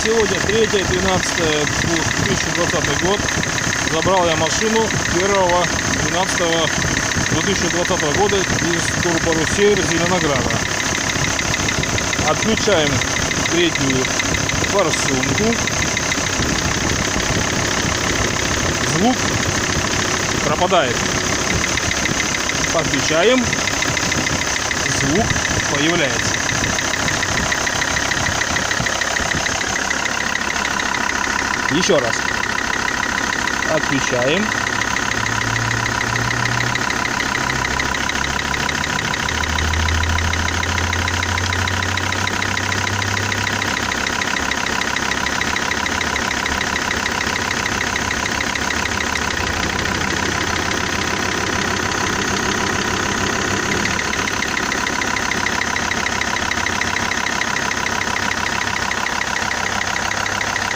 Сегодня 3.12.2020 год. Забрал я машину 1.12.2020 года из Турборусейр Зеленограда. Отключаем третью форсунку. Звук пропадает. Подключаем. Звук появляется. Еще раз. Отключаем.